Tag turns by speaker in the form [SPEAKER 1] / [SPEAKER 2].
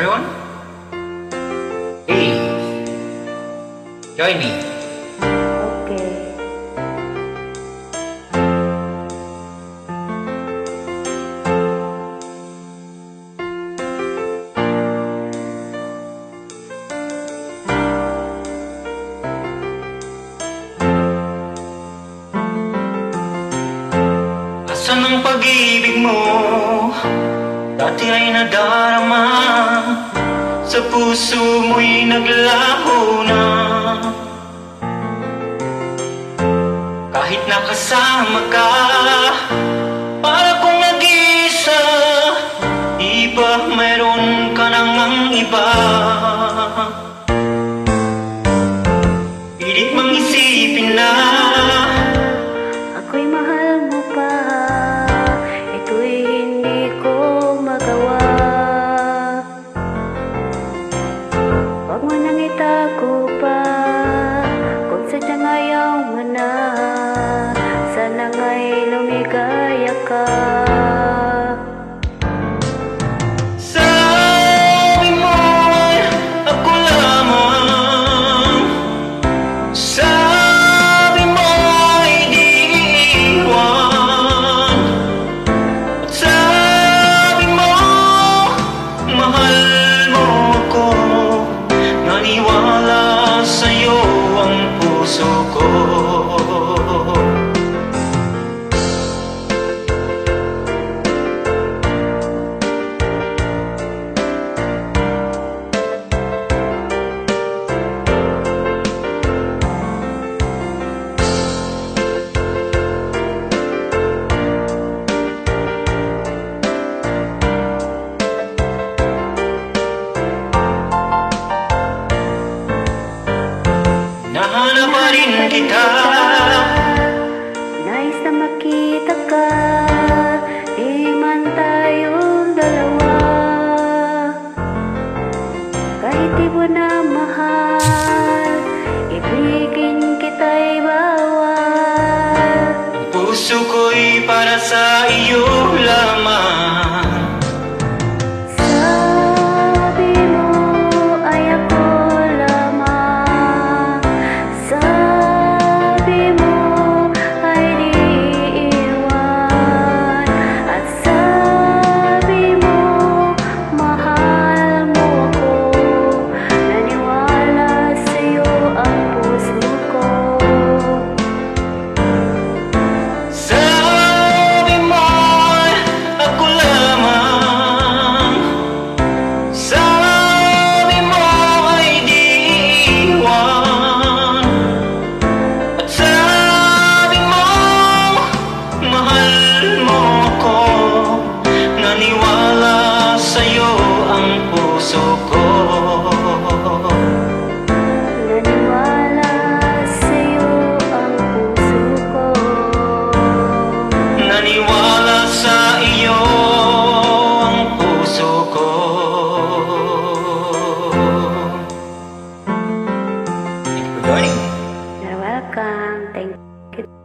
[SPEAKER 1] everyone? Please, join me.
[SPEAKER 2] Okay.
[SPEAKER 1] Asan ang pag-ibig mo? Dati ay nadarama, sa puso mo'y naglaho na. Kahit nakasama ka, para kong nag-iisa, di ba mayroon ka nang ang iba? Pilit mang isipin na
[SPEAKER 2] Ako'y mahal mo pa, ito'y hindi ko magawa. Huwag mo nang itago pa, kung sadyang ayaw mo na, sana nga'y lumigaya ka.
[SPEAKER 1] Sabi mo'y ako lamang, sabi mo'y di iiwan, at sabi mo mahal mo ako. Naniwala sa'yo ang puso ko. Nahanap pa rin kita,
[SPEAKER 2] nais na makita ka, di man tayong dalawa. Kahit di mo na mahal, ibigin kita'y bawal.
[SPEAKER 1] ang puso ko'y para sa iyo lamang.